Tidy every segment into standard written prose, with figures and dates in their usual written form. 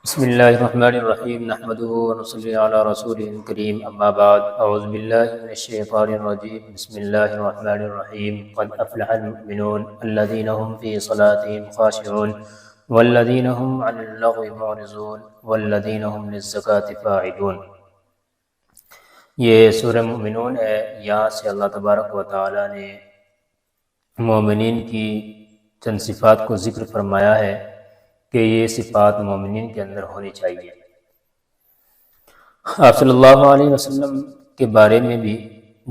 بسم اللہ الرحمن الرحیم نحمده ونصلی علی رسوله الکریم اما بعد اعوذ باللہ من الشیطان الرجیم بسم اللہ الرحمن الرحیم قد افلح المؤمنون الذین هم فی صلاتهم خاشعون والذین هم عن اللغو معرضون والذین هم للزکاة فاعلون۔ یہ سورہ مومنون ہے۔ یہاں سے اللہ تبارک و تعالی نے مومنین کی چند صفات کو ذکر فرمایا ہے کہ یہ صفات مومنین کے اندر ہونی چاہیے۔ آپ صلی اللہ علیہ وسلم کے بارے میں بھی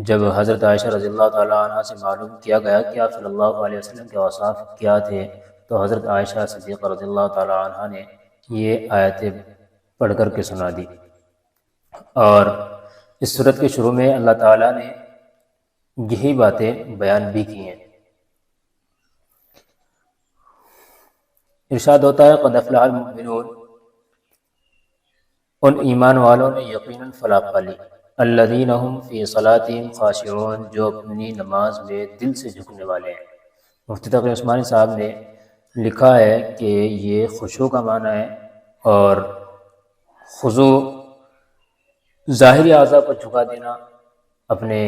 جب حضرت عائشہ رضی اللہ تعالیٰ عنہ سے معلوم کیا گیا کہ آپ صلی اللہ علیہ وسلم کے اوصاف کیا تھے، تو حضرت عائشہ صدیقہ رضی اللہ تعالیٰ عنہ نے یہ آیتیں پڑھ کر کے سنا دی۔ اور اس سورت کے شروع میں اللہ تعالیٰ نے یہی باتیں بیان بھی کی ہیں۔ ارشاد ہوتا ہے قد افلح المؤمنون، ان ایمان والوں نے یقیناً فلاح پا لی، الذین هم فی صلاتهم خاشعون، جو اپنی نماز میں دل سے جھکنے والے ہیں۔ مفتی تقی عثمانی صاحب نے لکھا ہے کہ یہ خشوع کا معنی ہے، اور خضوع ظاہری اعضاء کو جھکا دینا، اپنے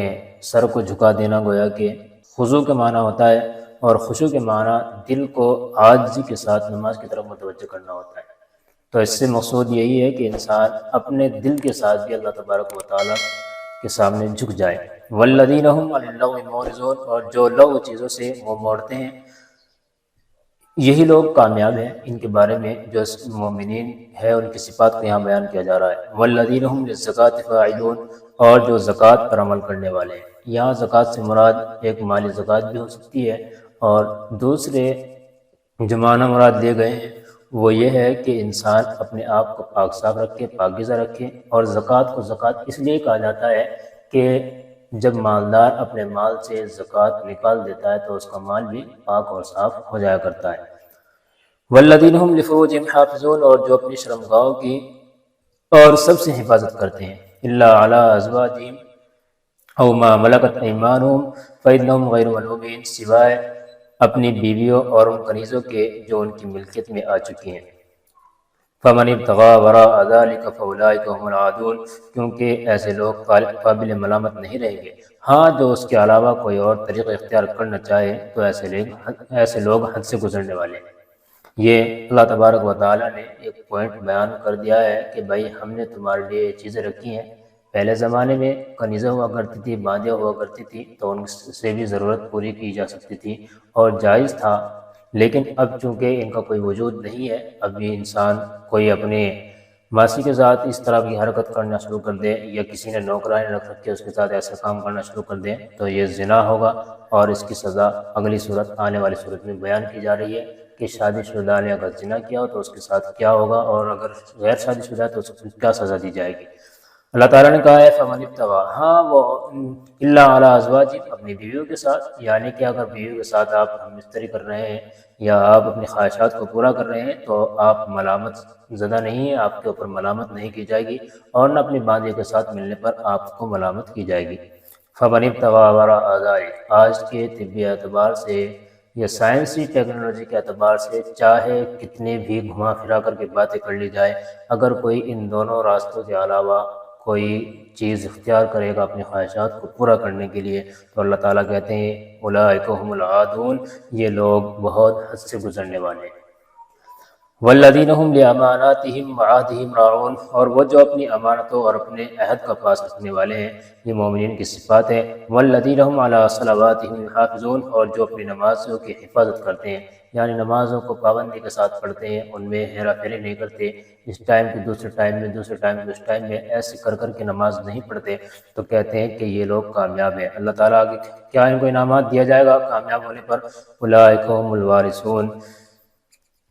سر کو جھکا دینا، گویا کہ خضوع کے معنی ہوتا ہے، اور خشوع کے معنی دل کو عاجزی کے ساتھ نماز کی طرف متوجہ کرنا ہوتا ہے۔ تو اس سے مقصود یہی ہے کہ انسان اپنے دل کے ساتھ بھی اللہ تبارک و تعالیٰ کے سامنے جھک جائے۔ والذین هم عن اللغو معرضون، اور جو لغو چیزوں سے وہ موڑتے ہیں، یہی لوگ کامیاب ہیں۔ ان کے بارے میں جو مومنین ہے ان کی صفات کو یہاں بیان کیا جا رہا ہے۔ والذین هم للزکاة فاعلون، اور جو زکوٰۃ پر عمل کرنے والے ہیں۔ یہاں زکوٰۃ سے مراد ایک مالی زکوٰۃ بھی ہو سکتی ہے، اور دوسرے جو معنی مراد لیے گئے ہیں وہ یہ ہے کہ انسان اپنے آپ کو پاک صاف رکھے، پاکیزہ رکھے۔ اور زکوٰۃ کو زکوٰۃ اس لیے کہا جاتا ہے کہ جب مالدار اپنے مال سے زکوٰۃ نکال دیتا ہے تو اس کا مال بھی پاک اور صاف ہو جایا کرتا ہے۔ والذین هم لفروجہم حافظون، اور جو اپنی شرمگاہوں کی اور سب سے حفاظت کرتے ہیں، الا علی ازواجہم او ما ملکت ایمانہم فانہم غیر ملومین، سوائے اپنی بیویوں اور ان کنیزوں کے جو ان کی ملکیت میں آ چکی ہیں۔ فمن ابتغى وراء ذلك فاولئک هم العادون، کیونکہ ایسے لوگ قابل ملامت نہیں رہیں گے۔ ہاں، جو اس کے علاوہ کوئی اور طریقہ اختیار کرنا چاہے تو ایسے لوگ حد سے گزرنے والے ہیں۔ یہ اللہ تبارک و تعالیٰ نے ایک پوائنٹ بیان کر دیا ہے کہ بھائی ہم نے تمہارے لیے یہ چیزیں رکھی ہیں۔ پہلے زمانے میں کنیزیں ہوا کرتی تھی، باندیں ہوا کرتی تھی، تو ان سے بھی ضرورت پوری کی جا سکتی تھی اور جائز تھا، لیکن اب چونکہ ان کا کوئی وجود نہیں ہے، ابھی انسان کوئی اپنے ماسی کے ساتھ اس طرح کی حرکت کرنا شروع کر دے، یا کسی نے نوکرانی رکھ رکھ کے اس کے ساتھ ایسا کام کرنا شروع کر دے، تو یہ زنا ہوگا، اور اس کی سزا اگلی صورت آنے والی صورت میں بیان کی جا رہی ہے کہ شادی شدہ نے اگر زنا کیا ہو تو اس کے ساتھ کیا ہوگا، اور اگر غیر شادی شدہ ہے تو اس کو کیا سزا دی جائے گی۔ اللہ تعالیٰ نے کہا ہے فمن ابتغى، ہاں وہ الا علی ازواجہم، اپنی بیویوں کے ساتھ، یعنی کہ اگر بیویوں کے ساتھ آپ ہم مستری کر رہے ہیں یا آپ اپنی خواہشات کو پورا کر رہے ہیں تو آپ ملامت زدہ نہیں ہیں، آپ کے اوپر ملامت نہیں کی جائے گی، اور نہ اپنی باندھی کے ساتھ ملنے پر آپ کو ملامت کی جائے گی۔ فمن ابتغى وراء ذلك، آج کے طبی اعتبار سے یا سائنسی ٹیکنالوجی کے اعتبار سے چاہے کتنے بھی گھما پھرا کر کے باتیں کر لی جائے، اگر کوئی ان دونوں راستوں کے علاوہ کوئی چیز اختیار کرے گا اپنی خواہشات کو پورا کرنے کے لیے، تو اللہ تعالیٰ کہتے ہیں اولئک هم العادون، یہ لوگ بہت حد سے گزرنے والے ہیں۔ والذین هم لاماناتہم وعہدہم راعون، اور وہ جو اپنی امانتوں اور اپنے عہد کا پاس رکھنے والے ہیں، یہ مومنین کی صفات ہے۔ والذین هم علی صلواتہم یحافظون، اور جو اپنی نمازوں کی حفاظت کرتے ہیں، یعنی نمازوں کو پابندی کے ساتھ پڑھتے ہیں، ان میں ہیرا پھیری نہیں کرتے، اس ٹائم کی دوسرے ٹائم میں، دوسرے ٹائم میں اس ٹائم میں ایسے کر کر کے نماز نہیں پڑھتے، تو کہتے ہیں کہ یہ لوگ کامیاب ہیں۔ اللہ تعالیٰ آگے کیا ان کو انعامات دیا جائے گا کامیاب ہونے پر؟ اولئک هم الوارثون،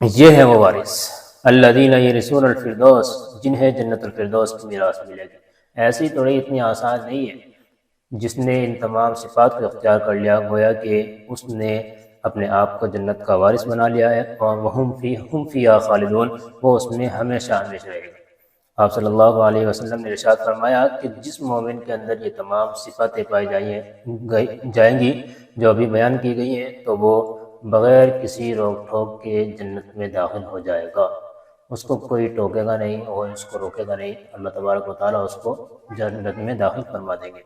یہ ہیں وہ وارث، الذین یرثون الفردوس، جنہیں جنت الفردوس کی میراث ملے گی۔ ایسی تھوڑی اتنی آسان نہیں ہے، جس نے ان تمام صفات کو اختیار کر لیا، گویا کہ اس نے اپنے آپ کو جنت کا وارث بنا لیا ہے، اور ہم فیہا خالدون، وہ اس میں ہمیشہ ہمیشہ رہے گا۔ آپ صلی اللہ علیہ وسلم نے ارشاد فرمایا کہ جس مومن کے اندر یہ تمام صفاتیں پائی جائیں گی جو ابھی بیان کی گئی ہیں، تو وہ بغیر کسی روک ٹھوک کے جنت میں داخل ہو جائے گا۔ اس کو کوئی ٹوکے گا نہیں اور اس کو روکے گا نہیں، اللہ تبارک و تعالیٰ اس کو جنت میں داخل فرما دیں گے۔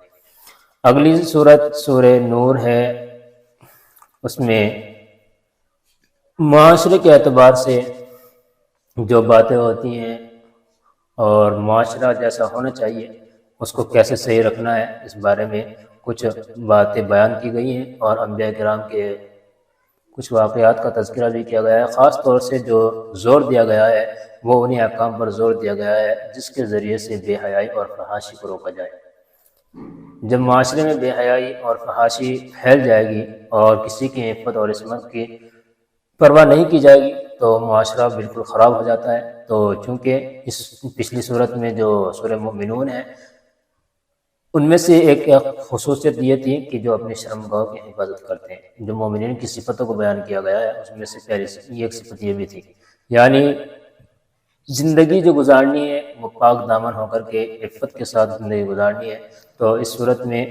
اگلی صورت سورہ نور ہے، اس میں معاشرے کے اعتبار سے جو باتیں ہوتی ہیں اور معاشرہ جیسا ہونا چاہیے اس کو کیسے صحیح رکھنا ہے، اس بارے میں کچھ باتیں بیان کی گئی ہیں اور انبیاء کرام کے کچھ واقعات کا تذکرہ بھی کیا گیا ہے۔ خاص طور سے جو زور دیا گیا ہے وہ انہیں احکام پر زور دیا گیا ہے جس کے ذریعے سے بے حیائی اور فحاشی کو روکا جائے۔ جب معاشرے میں بے حیائی اور فحاشی پھیل جائے گی اور کسی کی عفت اور عصمت کی پرواہ نہیں کی جائے گی تو معاشرہ بالکل خراب ہو جاتا ہے۔ تو چونکہ اس پچھلی صورت میں جو سورہ مومنون ہے ان میں سے ایک خصوصیت یہ تھی کہ جو اپنے شرمگاہوں کی حفاظت کرتے ہیں، جو مومنین کی صفتوں کو بیان کیا گیا ہے اس میں سے پہلی ایک صفت یہ بھی تھی، یعنی زندگی جو گزارنی ہے وہ پاک دامن ہو کر کے عفت کے ساتھ زندگی گزارنی ہے۔ تو اس صورت میں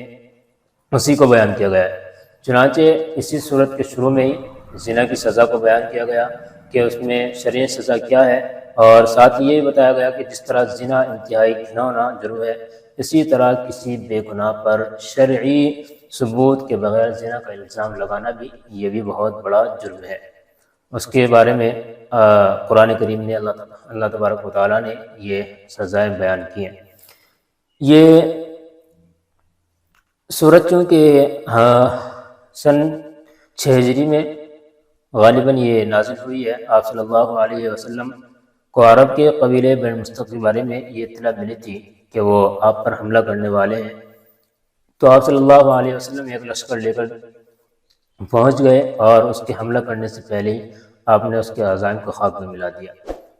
اسی کو بیان کیا گیا ہے۔ چنانچہ اسی صورت کے شروع میں ہی زنا کی سزا کو بیان کیا گیا کہ اس میں شرعی سزا کیا ہے، اور ساتھ یہ بتایا گیا کہ جس طرح زنا انتہائی گھناؤنا جرم ہے، اسی طرح کسی بے گناہ پر شرعی ثبوت کے بغیر زنا کا الزام لگانا بھی یہ بھی بہت بڑا جرم ہے۔ اس کے بارے میں قرآن کریم نے اللہ تبارک و تعالیٰ نے یہ سزائیں بیان کی ہیں۔ یہ سورت چونکہ سن 6 ہجری میں غالباً یہ نازل ہوئی ہے، آپ صلی اللہ علیہ وسلم کو عرب کے قبیلے بن مستق کے بارے میں یہ اطلاع ملی تھی کہ وہ آپ پر حملہ کرنے والے ہیں، تو آپ صلی اللہ علیہ وسلم ایک لشکر لے کر پہنچ گئے اور اس کے حملہ کرنے سے پہلے ہی آپ نے اس کے عزائم کو خاک میں ملا دیا۔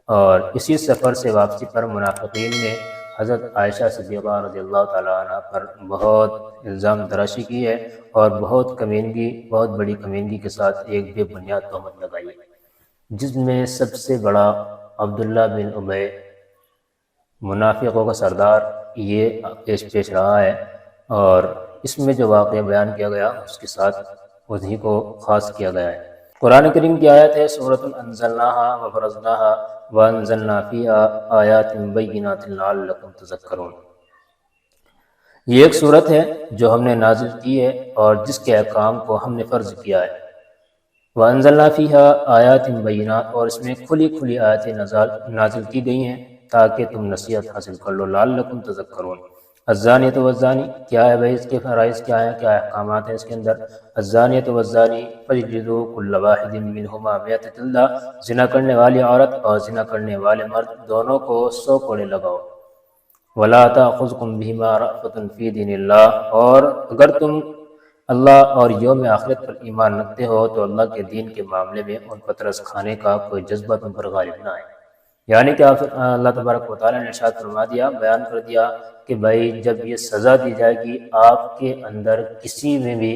اور اسی سفر سے واپسی پر منافقین نے حضرت عائشہ صدیقہ رضی اللہ تعالیٰ عنہ پر بہت الزام تراشی کی ہے اور بہت بڑی کمینگی کے ساتھ ایک بے بنیاد تہمت لگائی ہے، جس میں سب سے بڑا عبداللہ بن ابی منافقوں کا سردار یہ پیش رہا ہے، اور اس میں جو واقعہ بیان کیا گیا اس کے ساتھ انہی کو خاص کیا گیا ہے۔ قرآن کریم کی آیت ہے سورۃ انزلناها وفرضناها وانزلنا فیها آیات بینات لعلکم تذکرون۔ یہ ایک صورت ہے جو ہم نے نازل کی ہے اور جس کے احکام کو ہم نے فرض کیا ہے۔ وانزلنا فیها آیات بینات، اور اس میں کھلی کھلی آیتیں نازل کی گئی ہیں تاکہ تم نصیحت حاصل کر لو، لعلکم تذکرون۔ الزانیۃ والزانی، کیا ہے بھائی اس کے فرائض کیا ہیں، کیا احکامات ہیں اس کے اندر؟ الزانیۃ والزانی فاجلدوا کل واحد منہما مئۃ جلدہ، زنا کرنے والی عورت اور زنا کرنے والے مرد دونوں کو 100 کوڑے لگاؤ۔ ولا تأخذکم بہما رأفۃ فی دین اللہ، اور اگر تم اللہ اور یوم آخرت پر ایمان رکھتے ہو تو اللہ کے دین کے معاملے میں ان پر ترس کھانے کا کوئی جذبہ تم پر غالب نہ آئے۔ یعنی کہ اللہ تبارک و تعالیٰ نے ارشاد فرما دیا، بیان کر دیا کہ بھائی جب یہ سزا دی جائے گی آپ کے اندر کسی میں بھی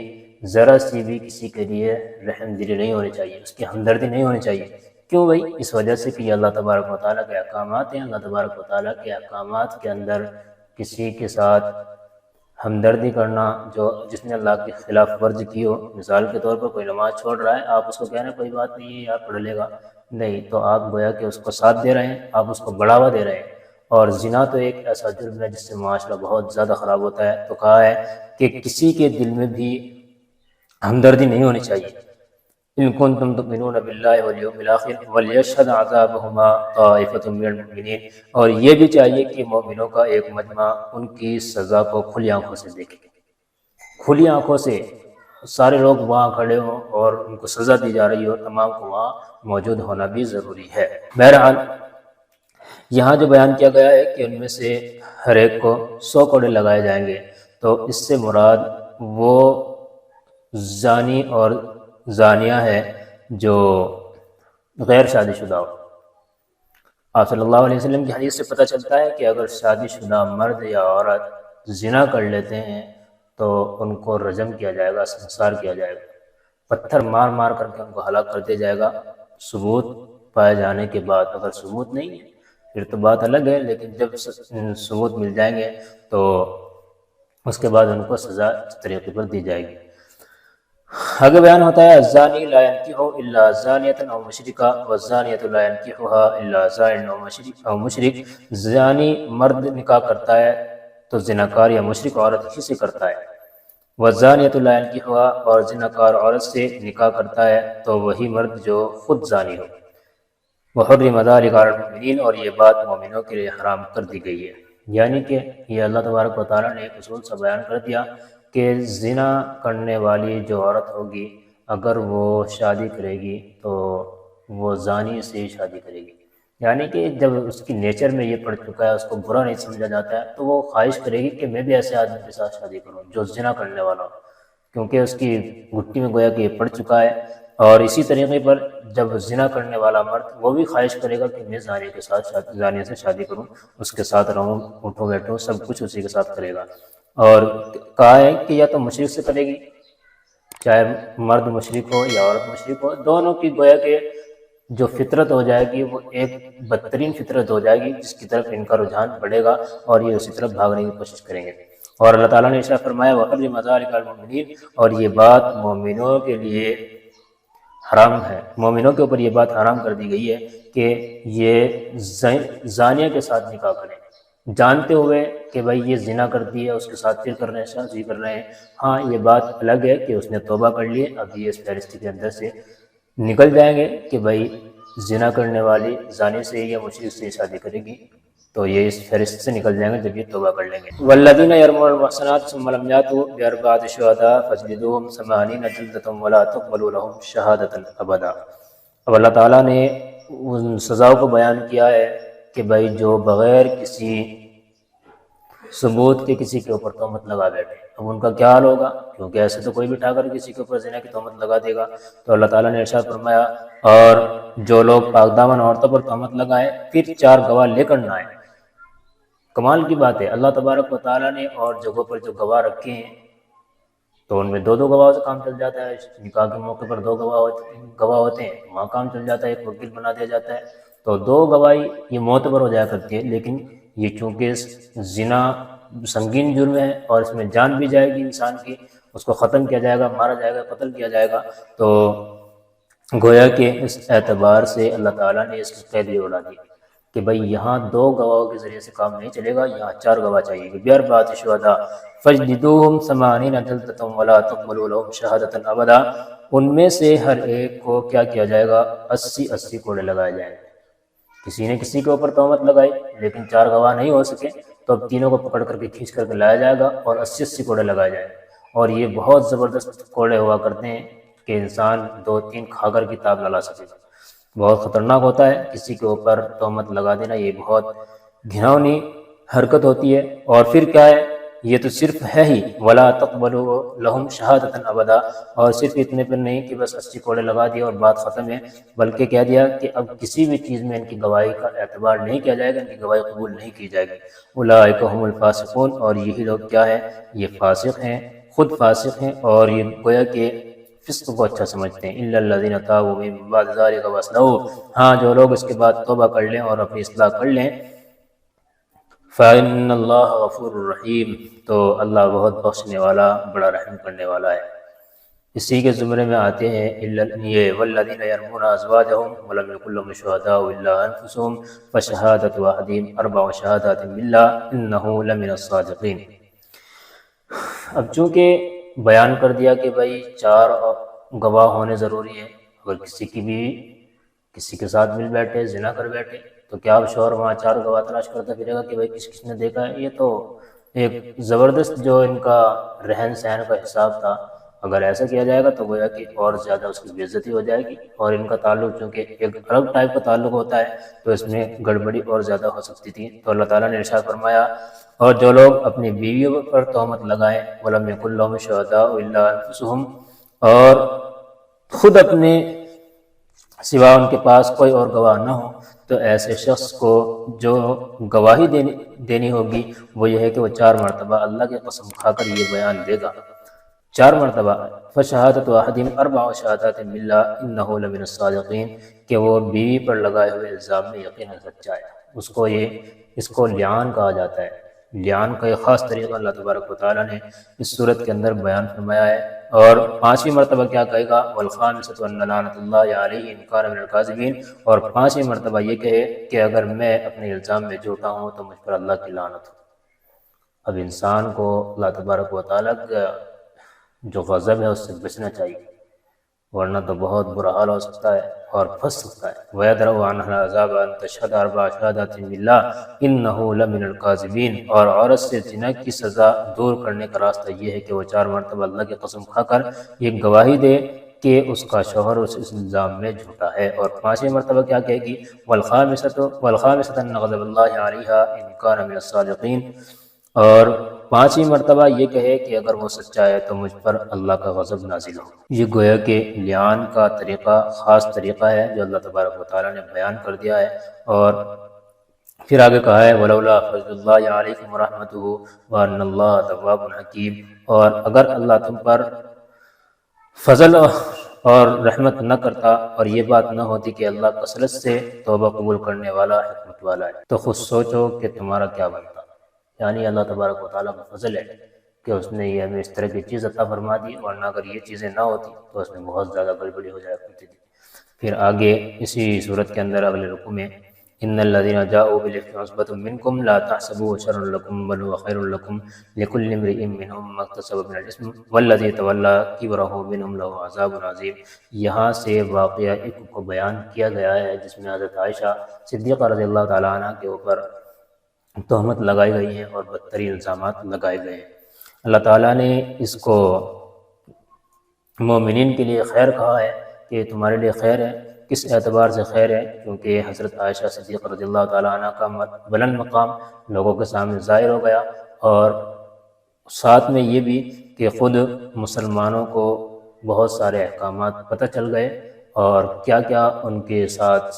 ذرا سی بھی کسی کے لیے رحم دلی نہیں ہونی چاہیے، اس کی ہمدردی نہیں ہونی چاہیے۔ کیوں بھائی؟ اس وجہ سے کہ یہ اللہ تبارک و تعالیٰ کے احکامات ہیں، اللہ تبارک و تعالیٰ کے احکامات کے اندر کسی کے ساتھ ہمدردی کرنا جس نے اللہ کی خلاف ورزی کی ہو، مثال کے طور پر کوئی نماز چھوڑ رہا ہے، آپ اس کو کہہ رہے ہیں کوئی بات نہیں ہے یار پڑھ لے گا، نہیں، تو آپ گویا کہ اس کو ساتھ دے رہے ہیں، آپ اس کو بڑھاوا دے رہے ہیں۔ اور زنا تو ایک ایسا جرم ہے جس سے معاشرہ بہت زیادہ خراب ہوتا ہے، تو کہا ہے کہ کسی کے دل میں بھی ہمدردی نہیں ہونی چاہیے۔ ان کنتم تؤمنون باللہ والیوم الآخر ولیشہد عذابہما طائفۃ من المؤمنین، اور یہ بھی چاہیے کہ مومنوں کا ایک مجمع ان کی سزا کو کھلی آنکھوں سے دیکھے، کھلی آنکھوں سے سارے لوگ وہاں کھڑے ہوں اور ان کو سزا دی جا رہی ہو، تمام کو وہاں موجود ہونا بھی ضروری ہے۔ بہرحال یہاں جو بیان کیا گیا ہے کہ ان میں سے ہر ایک کو 100 کوڑے لگائے جائیں گے، تو اس سے مراد وہ زانی اور زانیہ ہے جو غیر شادی شدہ ہو۔ آپ صلی اللہ علیہ وسلم کی حدیث سے پتہ چلتا ہے کہ اگر شادی شدہ مرد یا عورت زنا کر لیتے ہیں تو ان کو رجم کیا جائے گا، سنسار کیا جائے گا، پتھر مار مار کر کے ان کو ہلاک کر دیا جائے گا ثبوت پائے جانے کے بعد۔ اگر ثبوت نہیں ہے پھر تو بات الگ ہے، لیکن جب ثبوت مل جائیں گے تو اس کے بعد ان کو سزا اس طریقے پر دی جائے گی۔ آگے بیان ہوتا ہے الزانی لا ينکح الا زانیۃ او مشرکہ والزانیۃ لا ينکحها الا زان او مشرک، زانی مرد نکاح کرتا ہے تو زناکار یا مشرک عورت ہی سے کرتا ہے، والزانیۃ لا ينکحها، اور زناکار عورت سے نکاح کرتا ہے تو وہی مرد جو خود زانی ہو۔ وحرم ذلک علی المؤمنین، اور یہ بات مومنوں کے لیے حرام کر دی گئی ہے، یعنی کہ یہ اللہ تبارک و تعالیٰ نے ایک اصول سے بیان کر دیا کہ زنا کرنے والی جو عورت ہوگی اگر وہ شادی کرے گی تو وہ زانی سے شادی کرے گی، یعنی کہ جب اس کی نیچر میں یہ پڑ چکا ہے، اس کو برا نہیں سمجھا جاتا ہے، تو وہ خواہش کرے گی کہ میں بھی ایسے آدمی کے ساتھ شادی کروں جو زنا کرنے والا ہو، کیونکہ اس کی گھٹی میں گویا کہ یہ پڑ چکا ہے۔ اور اسی طریقے پر جب زنا کرنے والا مرد وہ بھی خواہش کرے گا کہ میں زانی کے ساتھ زانیہ سے شادی کروں، اس کے ساتھ رہوں، اٹھوں بیٹھوں، سب کچھ اسی کے ساتھ کرے گا۔ اور کہا ہے کہ یا تو مشرک سے کرے گی، چاہے مرد مشرک ہو یا عورت مشرک ہو، دونوں کی گویا کہ جو فطرت ہو جائے گی وہ ایک بدترین فطرت ہو جائے گی جس کی طرف ان کا رجحان بڑھے گا اور یہ اسی طرف بھاگنے کی کوشش کریں گے۔ اور اللہ تعالیٰ نے ارشاد فرمایا وَحَرِّمَ ذَلِكَ عَلَى الْمُؤْمِنِينَ، اور یہ بات مومنوں کے لیے حرام ہے، مومنوں کے اوپر یہ بات حرام کر دی گئی ہے کہ یہ زانیہ کے ساتھ نکاح کریں، جانتے ہوئے کہ بھائی یہ زنا کرتی ہے، اس کے ساتھ پھر کر رہے ہیں، شادی کر رہے ہیں۔ ہاں یہ بات الگ ہے کہ اس نے توبہ کر لی، اب یہ اس فہرست کے اندر سے نکل جائیں گے کہ بھائی زنا کرنے والی زانی سے یا مشرک سے شادی کرے گی، تو یہ اس فہرست سے نکل جائیں گے جب یہ توبہ کر لیں گے۔ والذین یرمون المحصنات ثم لم یأتوا بأربعة شہداء فاجلدوهم 80 جلدة ولا تقبلوا لهم شہادة ابدا۔ اب اللہ تعالیٰ نے ان سزاؤں کو بیان کیا ہے کہ بھائی جو بغیر کسی ثبوت کے کسی کے اوپر تہمت لگا بیٹھے، اب ان کا کیا حال ہوگا، کیونکہ ایسے تو کوئی بھی اٹھا کر کسی کے اوپر زنا کی تہمت لگا دے گا۔ تو اللہ تعالیٰ نے ارشاد فرمایا اور جو لوگ پاک دامن عورتوں پر تہمت لگائیں پھر 4 گواہ لے کر نہ آئیں۔ کمال کی بات ہے، اللہ تبارک و تعالیٰ نے اور جگہوں پر جو گواہ رکھے ہیں تو ان میں 2 گواہوں سے کام چل جاتا ہے، نکاح کے موقع پر 2 گواہ ہوتے ہیں، وہاں کام چل جاتا ہے، ایک وکیل بنا دیا جاتا ہے، تو 2 گواہی یہ معتبر ہو جایا کرتی ہے۔ لیکن یہ چونکہ زنا سنگین جرم ہے اور اس میں جان بھی جائے گی انسان کی، اس کو ختم کیا جائے گا، مارا جائے گا، قتل کیا جائے گا، تو گویا کہ اس اعتبار سے اللہ تعالیٰ نے اس کی قید یہ اڑا دی کہ بھئی یہاں 2 گواہوں کے ذریعے سے کام نہیں چلے گا، یہاں 4 گواہ چاہیے گی۔ بأربعة شہداء فاجلدوهم 80 جلدة ولا تقبلوا لهم شہادة ابدا، ان میں سے ہر ایک کو کیا کیا جائے گا، 80 کوڑے لگائے جائیں گے۔ کسی نے کسی کے اوپر تہمت لگائی لیکن 4 گواہ نہیں ہو سکے تو اب تینوں کو پکڑ کر کے کھینچ کر کے لایا جائے گا اور 80 کوڑے لگائے جائیں گے۔ اور یہ بہت زبردست کوڑے ہوا کرتے ہیں کہ انسان 2-3 کھا کر کی تاب نہ لا سکے گا، بہت خطرناک ہوتا ہے۔ کسی کے اوپر تہمت لگا دینا یہ بہت گھناؤنی حرکت ہوتی ہے۔ اور پھر کیا ہے، یہ تو صرف ہے ہی ولا تقبلوا لهم شہادة ابدا، اور صرف اتنے پر نہیں کہ بس 80 کوڑے لگا دیا اور بات ختم ہے، بلکہ کہہ دیا کہ اب کسی بھی چیز میں ان کی گواہی کا اعتبار نہیں کیا جائے گا، ان کی گواہی قبول نہیں کی جائے گی۔ اولئک هم الفاسقون، اور یہی لوگ کیا ہیں، یہ فاسق ہیں، خود فاسق ہیں، اور یہ گویا کہ فسق کو اچھا سمجھتے ہیں۔ الا الذين تابوا من بعد ذلك واصلحوا، ہاں جو لوگ اس کے بعد توبہ کر لیں اور اپنی اصلاح کر لیں، فإن اللہ غفور الرحیم، تو اللہ بہت بخشنے والا، بڑا رحم کرنے والا ہے۔ اسی کے زمرے میں آتے ہیں یہ والذین یرمون ازواجہم ولم یکن لهم شہداء الا انفسهم فشہادۃ احدہم 4 شہادات باللہ انہ لمن الصادقین۔ اب چونکہ بیان کر دیا کہ بھائی 4 گواہ ہونے ضروری ہے، اگر کسی کی بھی کسی کے ساتھ مل بیٹھے، زنا کر بیٹھے، تو کیا اب شوہر وہاں 4 گواہ تلاش کرتا پھرے گا کہ بھائی کس کس نے دیکھا ہے؟ یہ تو ایک زبردست جو ان کا رہن سہن کا حساب تھا، اگر ایسا کیا جائے گا تو گویا کہ اور زیادہ اس کی بے عزتی ہو جائے گی، اور ان کا تعلق چونکہ ایک الگ ٹائپ کا تعلق ہوتا ہے تو اس میں گڑبڑی اور زیادہ ہو سکتی تھی۔ تو اللہ تعالیٰ نے ارشاد فرمایا اور جو لوگ اپنی بیویوں پر تہمت لگائیں وَلَمْ يَكُنْ لَهُمْ شُهَدَاءُ إِلَّا أَنفُسُهُمْ، اور خود اپنے سوا ان کے پاس کوئی اور گواہ نہ ہو، تو ایسے شخص کو جو گواہی دینی ہوگی وہ یہ ہے کہ وہ 4 مرتبہ اللہ کی قسم کھا کر یہ بیان دے گا، 4 مرتبہ فشہادۃ احدہم 4 شہادات باللہ انہ لمن الصادقین، کہ وہ بیوی پر لگائے ہوئے الزام میں یقیناً سچا ہے۔ اس کو لعان کہا جاتا ہے، لیان کا ایک خاص طریقہ اللہ تبارک و تعالیٰ نے اس صورت کے اندر بیان فرمایا ہے۔ اور 5ویں مرتبہ کیا کہے گا؟ والخامسۃ ان لعنۃ اللہ علیہ ان کان من الکاذبین، اور 5ویں مرتبہ یہ کہے کہ اگر میں اپنے الزام میں جھوٹا ہوں تو مجھ پر اللہ کی لعنت ہو۔ اب انسان کو اللہ تبارک و تعالیٰ کا جو غضب ہے اس سے بچنا چاہیے، ورنہ تو بہت برا حال ہو سکتا ہے اور پھنس سکتا ہے۔ وَيَدْرَأُ عَنْهَا الْعَذَابَ أَن تَشْهَدَ 4 شَهَادَاتٍ بِاللَّهِ إِنَّهُ لَمِنَ الْكَاذِبِينَ، اور عورت سے زنا کی سزا دور کرنے کا راستہ یہ ہے کہ وہ 4 مرتبہ اللہ کی قسم کھا کر یہ گواہی دے کہ اس کا شوہر اس الزام میں جھوٹا ہے۔ اور 5ویں مرتبہ کیا کہے گی؟ وَالْخَامِسَةُ أَنَّ غَضَبَ اللَّهِ عَلَيْهَا إِن كَانَ مِنَ الصَّادِقِينَ، اور 5ویں مرتبہ یہ کہے کہ اگر وہ سچا ہے تو مجھ پر اللہ کا غضب نازل ہو۔ یہ گویا کہ لیان کا طریقہ خاص طریقہ ہے جو اللہ تبارک و تعالیٰ نے بیان کر دیا ہے۔ اور پھر آگے کہا ہے وَلَوْلَا فَضْلُ اللَّهِ عَلَيْكُمْ وَرَحْمَتُهُ وَأَنَّ اللَّهَ تَوَّابٌ حَكِيمٌ، اور اگر اللہ تم پر فضل اور رحمت نہ کرتا اور یہ بات نہ ہوتی کہ اللہ کثرت سے توبہ قبول کرنے والا حکمت والا ہے، تو خود سوچو کہ تمہارا کیا بنتا۔ یعنی اللہ تبارک و تعالیٰ کا فضل ہے کہ اس نے یہ ہمیں اس طرح کی چیز عطا فرما دی، ورنہ اگر یہ چیزیں نہ ہوتی تو اس میں بہت زیادہ گڑبڑی ہو جایا کرتی تھی۔ پھر آگے اسی صورت کے اندر اگلے رکوع میں ان الذين جاءوا بالافك عصبة منكم لا تحسبوه شرا لكم بل هو خير لكم لكل امرئ منهم ما اكتسب من الاثم والذي تولى كبره منهم له عذاب عظيم۔ یہاں سے واقعہ ایک کو بیان کیا گیا ہے جس میں حضرت عائشہ صدیقہ رضی اللہ تعالیٰ عنہ کے اوپر تہمت لگائی گئی ہیں اور بدترین الزامات لگائے گئے ہیں۔ اللہ تعالیٰ نے اس کو مومنین کے لیے خیر کہا ہے کہ تمہارے لیے خیر ہے۔ کس اعتبار سے خیر ہے؟ کیونکہ حضرت عائشہ صدیقہ رضی اللہ تعالیٰ عنہ کا بلند مقام لوگوں کے سامنے ظاہر ہو گیا، اور ساتھ میں یہ بھی کہ خود مسلمانوں کو بہت سارے احکامات پتہ چل گئے اور کیا کیا ان کے ساتھ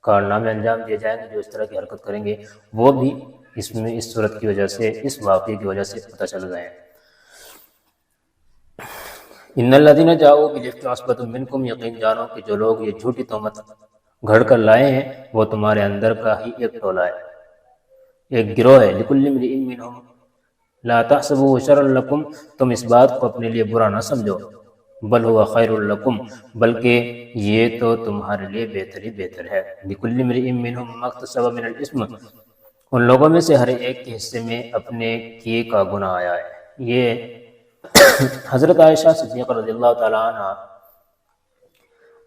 کارنامے انجام دیے جائیں گے جو اس طرح کی حرکت کریں گے، وہ بھی اس میں اس صورت کی وجہ سے، اس واقعے کی وجہ سے پتہ چل گئے ہیں۔ ان الذين جاءوا بالافك عصبة منكم، یقین جانو کہ جو لوگ یہ جھوٹی تہمت گھڑ کر لائے ہیں وہ تمہارے اندر کا ہی ایک ٹولہ ہے، ایک گروہ ہے۔ لكل امرئ منهم لا تحسبوه شرا لكم، تم اس بات کو اپنے لیے برا نہ سمجھو، بل هو خیر لکم، بلکہ یہ تو تمہارے لیے بہتر ہے۔ لكل امرئ منهم ما اكتسب من الاثم، ان لوگوں میں سے ہر ایک کے حصے میں اپنے کیے کا گناہ آیا ہے۔ یہ حضرت عائشہ صدیقہ رضی اللہ تعالیٰ عنہ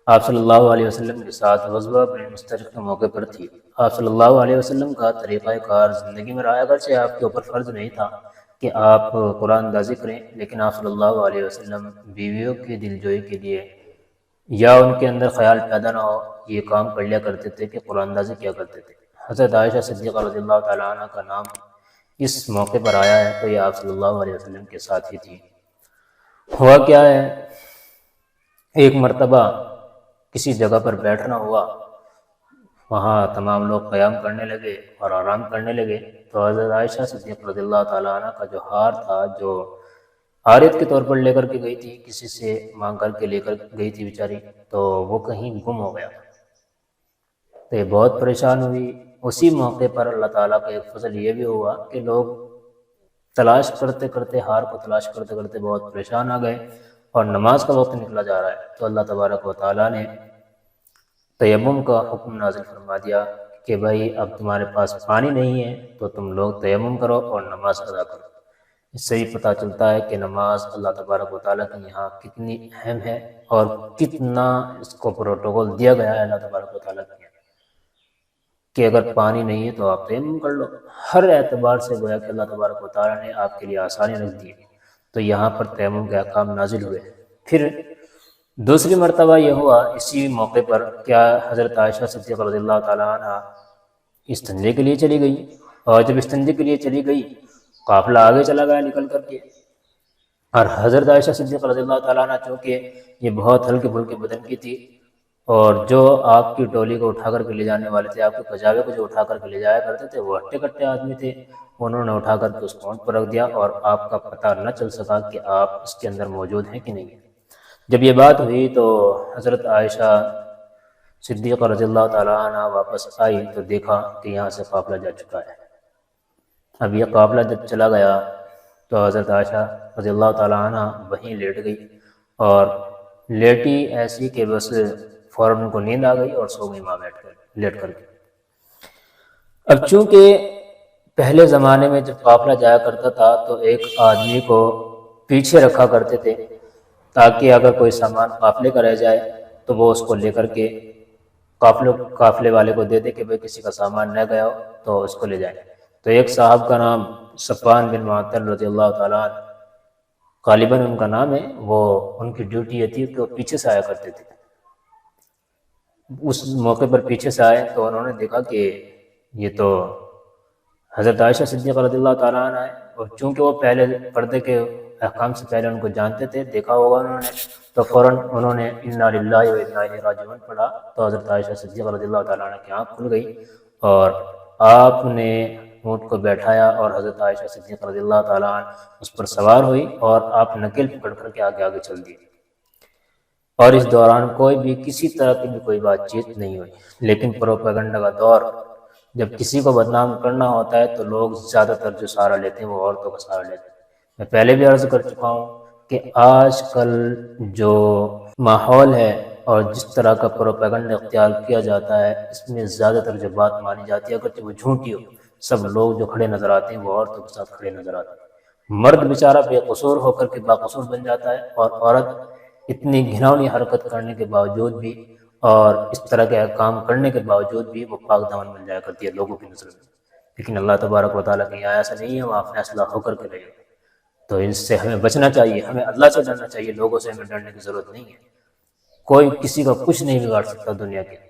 آپ صلی اللہ علیہ وسلم کے ساتھ غزوہ بن مستلق کے موقع پر تھی۔ آپ صلی اللہ علیہ وسلم کا طریقہ کار زندگی میں رہا، اگرچہ آپ کے اوپر فرض نہیں تھا کہ آپ قرآن اندازی کریں، لیکن آپ صلی اللہ علیہ وسلم بیویوں کی دلجوئی کے لیے یا ان کے اندر خیال پیدا نہ ہو یہ کام کر لیا کرتے تھے کہ قرآن اندازی کیا کرتے تھے۔ حضرت عائشہ صدیقہ رضی اللہ تعالیٰ عنہ کا نام اس موقع پر آیا ہے تو یہ آپ صلی اللہ علیہ وسلم کے ساتھ ہی تھی۔ ہوا کیا ہے، ایک مرتبہ کسی جگہ پر بیٹھنا ہوا، وہاں تمام لوگ قیام کرنے لگے اور آرام کرنے لگے، تو حضرت عائشہ صدیقہ رضی اللہ تعالیٰ عنہ کا جو ہار تھا جو عارض کے طور پر لے کر کے گئی تھی، کسی سے مانگ کر کے لے کر گئی تھی بیچاری، تو وہ کہیں گم ہو گیا، تو یہ بہت پریشان ہوئی۔ اسی موقع پر اللہ تعالیٰ کا ایک فضل یہ بھی ہوا کہ لوگ تلاش کرتے کرتے، ہار کو تلاش کرتے کرتے بہت پریشان آ گئے اور نماز کا وقت نکلا جا رہا ہے، تو اللہ تبارک و تعالیٰ نے تیمم کا حکم نازل فرما دیا کہ بھائی اب تمہارے پاس پانی نہیں ہے تو تم لوگ تیمم کرو اور نماز ادا کرو۔ اس سے ہی پتہ چلتا ہے کہ نماز اللہ تبارک و تعالیٰ کے یہاں کتنی اہم ہے اور کتنا اس کو پروٹوکول دیا گیا ہے اللہ تبارک و تعالیٰ کے یہاں کہ اگر پانی نہیں ہے تو آپ تیمم کر لو۔ ہر اعتبار سے گویا کہ اللہ تبارک و تعالیٰ نے آپ کے لیے آسانی رکھ دی، تو یہاں پر تیمم کے احکام نازل ہوئے۔ پھر دوسری مرتبہ یہ ہوا اسی موقع پر کیا حضرت عائشہ صدیقہ رضی اللہ تعالیٰ عنہ استنجے کے لیے چلی گئی، اور جب استنجے کے لیے چلی گئی قافلہ آگے چلا گیا نکل کر کے، اور حضرت عائشہ صدیقہ رضی اللہ تعالیٰ عنہ چونکہ یہ بہت ہلکے پھلکے بدن کی تھی، اور جو آپ کی ٹولی کو اٹھا کر کے لے جانے والے تھے، آپ کے کجاوے کو جو اٹھا کر کے لے جایا کرتے تھے، وہ ہٹے کٹے آدمی تھے، انہوں نے اٹھا کر کے اس کو اونٹ پر رکھ دیا اور آپ کا پتہ نہ چل سکا کہ آپ اس کے اندر موجود ہیں کہ نہیں۔ جب یہ بات ہوئی تو حضرت عائشہ صدیقہ رضی اللہ تعالیٰ عنہ واپس آئی تو دیکھا کہ یہاں سے قافلہ جا چکا ہے، اب یہ قافلہ جب چلا گیا تو حضرت عائشہ رضی اللہ تعالیٰ عنہ وہیں لیٹ گئی، اور لیٹی ایسی کہ بس فوراً ان کو نیند آ گئی اور سو گئی وہاں لیٹ کر کے۔ اب چونکہ پہلے زمانے میں جب قافلہ جایا کرتا تھا تو ایک آدمی کو پیچھے رکھا کرتے تھے تاکہ اگر کوئی سامان قافلے کا رہ جائے تو وہ اس کو لے کر کے قافلے والے کو دے دے کہ بھئی کسی کا سامان نہ گیا ہو تو اس کو لے جائیں۔ تو ایک صاحب کا نام صفوان بن معطل رضی اللہ تعالیٰ عنہ، غالباً ان کا نام ہے، وہ ان کی ڈیوٹی یہ تھی کہ وہ پیچھے سے آیا کرتے تھے۔ اس موقع پر پیچھے سے آئے تو انہوں نے دیکھا کہ یہ تو حضرت عائشہ صدیقہ رضی اللہ تعالیٰ عنہ ہے، اور چونکہ وہ پہلے پردے کے احکام سے پہلے ان کو جانتے تھے، دیکھا ہوگا انہوں نے، تو فوراً انہوں نے انا للہ و انا الیہ راجعون پڑھا تو حضرت عائشہ صدیقہ رضی اللہ تعالیٰ عنہ کی آنکھ کھل گئی، اور آپ نے اونٹ کو بیٹھایا اور حضرت عائشہ صدیقہ رضی اللہ تعالیٰ عنہ اس پر سوار ہوئی، اور آپ نکیل پکڑ کر کے آگے آگے چل دیے، اور اس دوران کوئی بھی کسی طرح کی بھی کوئی بات چیت نہیں ہوئی۔ لیکن پروپیگنڈا کا دور، جب کسی کو بدنام کرنا ہوتا ہے تو لوگ زیادہ تر جو سہارا لیتے ہیں وہ عورتوں کا سہارا لیتے ہیں۔ میں پہلے بھی عرض کر چکا ہوں کہ آج کل جو ماحول ہے اور جس طرح کا پروپیگنڈا اختیار کیا جاتا ہے، اس میں زیادہ تر جو بات مانی جاتی ہے اگرچہ وہ جھوٹی ہو، سب لوگ جو کھڑے نظر آتے ہیں وہ عورتوں کے ساتھ کھڑے نظر آتے ہیں۔ مرد بیچارہ بے قصور ہو کر کے باقصور بن جاتا ہے، اور عورت اتنی گھناؤنی حرکت کرنے کے باوجود بھی اور اس طرح کے کام کرنے کے باوجود بھی وہ پاک دامن بن جایا کرتی ہے لوگوں کی نظر میں۔ لیکن اللہ تبارک و تعالیٰ کی ایسا نہیں ہے، وہاں فیصلہ ہو کر کے رہے گا۔ تو ان سے ہمیں بچنا چاہیے، ہمیں اللہ سے ڈرنا چاہیے، لوگوں سے ہمیں ڈرنے کی ضرورت نہیں ہے۔ کوئی کسی کا کچھ نہیں بگاڑ سکتا دنیا کے اندر۔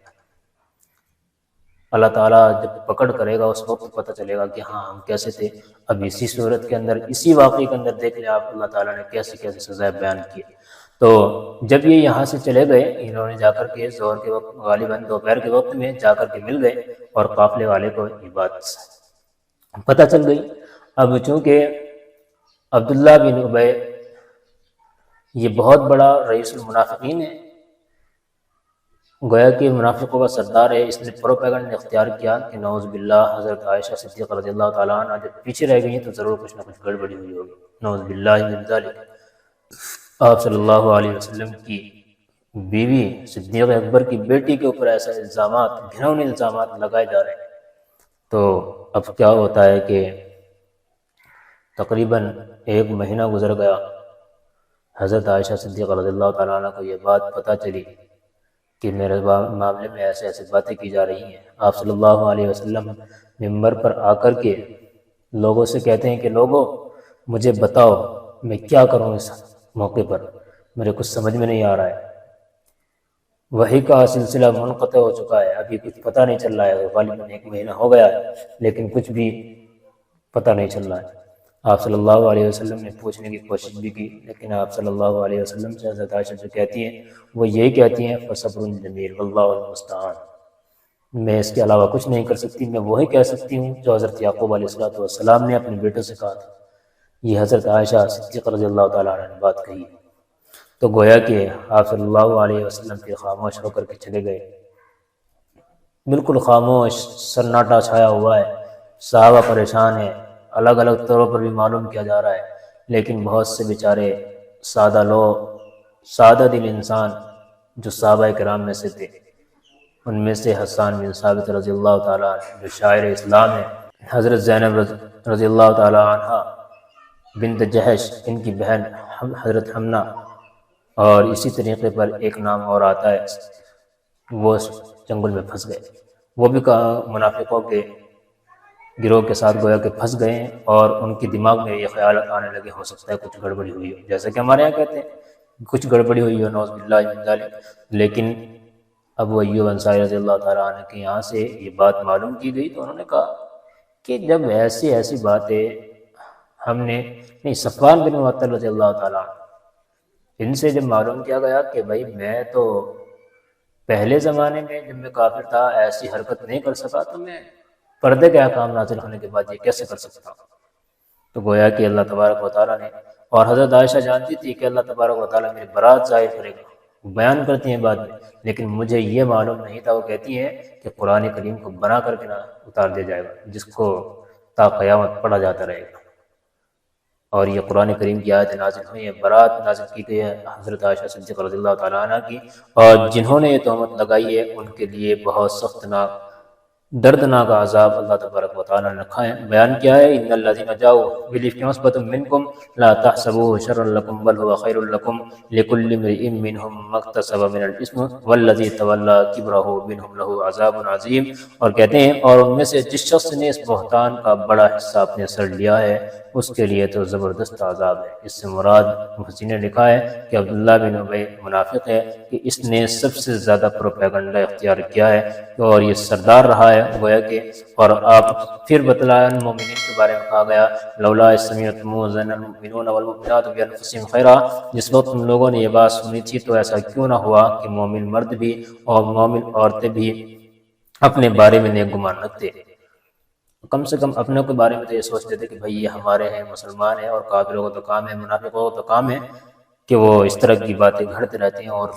اللہ تعالیٰ جب پکڑ کرے گا اس وقت پتہ چلے گا کہ ہاں ہم کیسے تھے۔ اب اسی صورت کے اندر، اسی واقعے کے اندر دیکھ لیں آپ، اللہ تعالیٰ نے کیسے کیسے سزائیں بیان کی۔ تو جب یہ یہاں سے چلے گئے، انہوں نے جا کر کے ظہر کے وقت، غالباً دوپہر کے وقت میں جا کر کے مل گئے، اور قافلے والے کو یہ بات پتہ چل گئی۔ اب چونکہ عبداللہ بن ابی یہ بہت بڑا رئیس المنافقین ہے، گویا کہ منافقوں کا سردار ہے، اس نے پروپیگنڈا اختیار کیا کہ نعوذ باللہ حضرت عائشہ صدیقہ رضی اللہ تعالیٰ عنہ جب پیچھے رہ گئی ہیں تو ضرور کچھ نہ کچھ گڑبڑی ہوئی ہوگی، نعوذ باللہ من ذالک۔ آپ صلی اللہ علیہ وسلم کی بیوی صدیق اکبر کی بیٹی کے اوپر ایسا الزامات، گھناؤنے الزامات لگائے جا رہے ہیں۔ تو اب کیا ہوتا ہے کہ تقریباً 1 مہینہ گزر گیا، حضرت عائشہ صدیقہ رضی اللہ تعالیٰ عنہ کو یہ بات پتہ چلی کہ میرے معاملے میں ایسے ایسے باتیں کی جا رہی ہیں۔ آپ صلی اللہ علیہ وسلم ممبر پر آ کر کے لوگوں سے کہتے ہیں کہ لوگوں مجھے بتاؤ میں کیا کروں، اس موقع پر میرے کچھ سمجھ میں نہیں آ رہا ہے۔ وحی کا سلسلہ منقطع ہو چکا ہے، ابھی کچھ پتہ نہیں چل رہا ہے، غالباً 1 مہینہ ہو گیا ہے لیکن کچھ بھی پتہ نہیں چل رہا ہے۔ آپ صلی اللہ علیہ وسلم نے پوچھنے کی کوشش بھی کی، لیکن آپ صلی اللہ علیہ وسلم سے حضرت عائشہ جو کہتی ہیں وہ یہی کہتی ہیں فصبر جمیل واللہ المستعان، میں اس کے علاوہ کچھ نہیں کر سکتی، میں وہی کہہ سکتی ہوں جو حضرت یعقوب علیہ السلام نے اپنے بیٹوں سے کہا تھا۔ یہ حضرت عائشہ صدیقہ رضی اللہ تعالیٰ عنہ نے بات کہی۔ تو گویا کہ آپ صلی اللہ علیہ وسلم پھر خاموش ہو کر کے چلے گئے، بالکل خاموش، سناٹا چھایا ہوا ہے، صحابہ پریشان ہیں، الگ الگ طوروں پر بھی معلوم کیا جا رہا ہے، لیکن بہت سے بیچارے سادہ لوگ، سادہ دل انسان جو صحابہ کرام میں سے تھے، ان میں سے حسان بن ثابت رضی اللہ تعالیٰ عنہ جو شاعر اسلام ہے، حضرت زینب رضی اللہ تعالیٰ عنہ بنت جہش، ان کی بہن حضرت حمنہ، اور اسی طریقے پر ایک نام اور آتا ہے، وہ جنگل میں پھنس گئے۔ وہ بھی منافقوں کے گروہ کے ساتھ گویا کہ پھنس گئے ہیں، اور ان کے دماغ میں یہ خیالات آنے لگے ہو سکتا ہے کچھ گڑبڑی ہوئی ہو، جیسا کہ ہمارے یہاں کہتے ہیں کچھ گڑبڑی ہوئی ہو، نعوذ باللہ من ذالک۔ لیکن ابو ایوب انصاری رضی اللہ تعالیٰ عنہ کے یہاں سے یہ بات معلوم کی گئی تو انہوں نے کہا کہ جب ایسی باتیں ہم نے نہیں، صفوان بن معطل رضی اللہ تعالیٰ عنہ، ان سے جب معلوم کیا گیا کہ بھائی میں تو پہلے زمانے میں جب میں کافر تھا ایسی حرکت نہیں کر سکا، تو میں پردے کے احکام نازل ہونے کے بعد یہ کیسے کر سکتا ہوں؟ تو گویا کہ اللہ تبارک و تعالیٰ نے، اور حضرت عائشہ جانتی تھی کہ اللہ تبارک و تعالیٰ میری برات ظاہر کرے گا، بیان کرتی ہیں بعد میں، لیکن مجھے یہ معلوم نہیں تھا، وہ کہتی ہیں کہ قرآن کریم کو بنا کر کے نہ اتار دیا جائے گا، جس کو تا قیامت پڑھا جاتا رہے گا۔ اور یہ قرآن کریم کی آیت نازل ہوئی ہے، برات نازل کی گئی ہے حضرت عائشہ صدیقہ رضی اللہ تعالیٰ عنہ کی، اور جنہوں نے یہ تہمت لگائی ہے ان کے لیے بہت سخت دردناک عذاب اللہ تبارک و تعالیٰ نے رکھا ہے۔ بیان کیا ہے، ان الذین جاؤوا بالافک عصبۃ منکم لا تحسبوه شرا لکم بل هو خیر لکم لکل امرئ منهم ما اکتسب من الاثم والذی تولی کبرہ منهم له عذاب عظیم، اور کہتے ہیں اور ان میں سے جس شخص نے اس بہتان کا بڑا حصہ اپنے سر لیا ہے اس کے لیے تو زبردست عذاب ہے۔ اس سے مراد محسن نے لکھا ہے کہ عبداللہ بن ابی منافق ہے کہ اس نے سب سے زیادہ پروپیگنڈا اختیار کیا ہے اور یہ سردار رہا ہے گویا کہ، اور آپ پھر بتلایا مومنین کے بارے میں کہا گیا لولا اذ سمعتموہ ظن المؤمنون والمؤمنات بانفسہم خیرا، جس وقت تم لوگوں نے یہ بات سنی تھی تو ایسا کیوں نہ ہوا کہ مومن مرد بھی اور مومن عورتیں بھی اپنے بارے میں نیک گمان رکھتے، کم سے کم اپنے کے بارے میں تو یہ سوچتے تھے کہ بھئی یہ ہمارے ہیں، مسلمان ہیں، اور کافروں کو تو کام ہے، منافقوں کو تو کام ہے کہ وہ اس طرح کی باتیں گھڑتے رہتے ہیں اور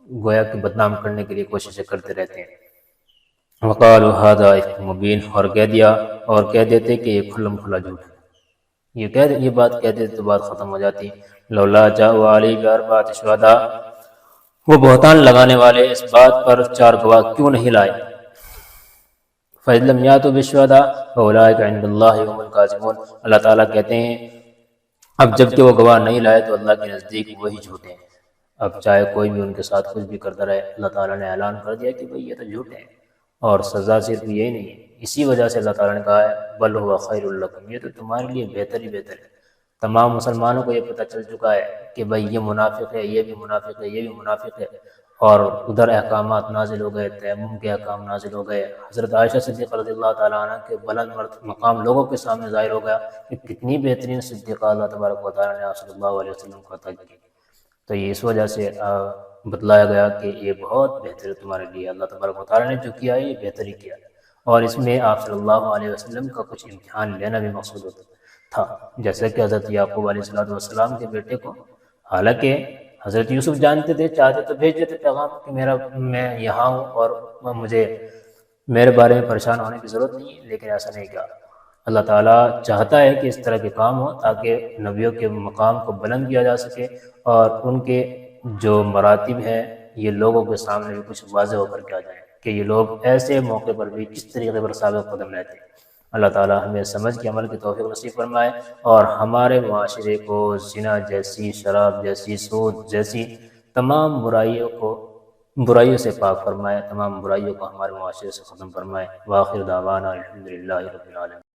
گویا کہ بدنام کرنے کے لیے کوششیں کرتے رہتے ہیں۔ وقالوا هذا افک مبین، اور کہہ دیتے کہ یہ کھلم کھلا جھوٹ ہے، یہ بات کہہ دیتے تو بات ختم ہو جاتی۔ لولا جاءوا علیہ باربعۃ شہداء، وہ بہتان لگانے والے اس بات پر 4 گواہ کیوں نہیں لائے؟ فَإِذْ لَمْ يَأْتُوا بِالشُّهَدَاءِ فَأُولَٰئِكَ عِندَ اللَّهِ هُمُ الْكَاذِبُونَ، اللہ تعالیٰ کہتے ہیں اب جب کہ وہ گواہ نہیں لائے تو اللہ کے نزدیک وہی جھوٹے ہیں۔ اب چاہے کوئی بھی ان کے ساتھ کچھ بھی کرتا رہے، اللہ تعالیٰ نے اعلان کر دیا کہ بھئی یہ تو جھوٹے ہیں، اور سزا صرف یہی نہیں ہے، اسی وجہ سے اللہ تعالیٰ نے کہا ہے بل هو خیر لکم، یہ تو تمہارے لیے بہتر ہی بہتر ہے۔ تمام مسلمانوں کو یہ پتہ چل چکا ہے کہ بھئی یہ منافق ہے، یہ بھی منافق ہے، یہ بھی منافق ہے، اور ادھر احکامات نازل ہو گئے، تیمم کے احکام نازل ہو گئے، حضرت عائشہ صدیقہ رضی اللہ تعالیٰ عنہ کے بلند مقام لوگوں کے سامنے ظاہر ہو گیا کہ کتنی بہترین صدیقہ اللہ تبارک و تعالیٰ نے آپ صلی اللہ علیہ وسلم کو عطا کی۔ تو یہ اس وجہ سے بتلایا گیا کہ یہ بہت بہتر ہے تمہارے لیے، اللہ تبارک و تعالیٰ نے جو کیا ہے یہ بہتر ہی کیا، اور اس میں آپ صلی اللہ علیہ وسلم کا کچھ امتحان لینا بھی مقصود تھا، جیسے کہ حضرت یعقوب علیہ السلام کے بیٹے کو، حالانکہ حضرت یوسف جانتے تھے، چاہتے تو بھیج دیتے پیغام کہ میں یہاں ہوں اور مجھے میرے بارے میں پریشان ہونے کی ضرورت نہیں ہے، لیکن ایسا نہیں کیا۔ اللہ تعالیٰ چاہتا ہے کہ اس طرح کے کام ہوں تاکہ نبیوں کے مقام کو بلند کیا جا سکے اور ان کے جو مراتب ہیں یہ لوگوں کے سامنے بھی کچھ واضح ہو کر کے آ جائیں کہ یہ لوگ ایسے موقع پر بھی کس طریقے پر ثابت قدم رہتے ہیں۔ اللہ تعالیٰ ہمیں سمجھ کے عمل کی توفیق نصیب فرمائے اور ہمارے معاشرے کو زنا جیسی، شراب جیسی، سود جیسی تمام برائیوں سے پاک فرمائے، تمام برائیوں کو ہمارے معاشرے سے ختم فرمائے۔ وآخر دعوانا الحمدللہ رب العالمین۔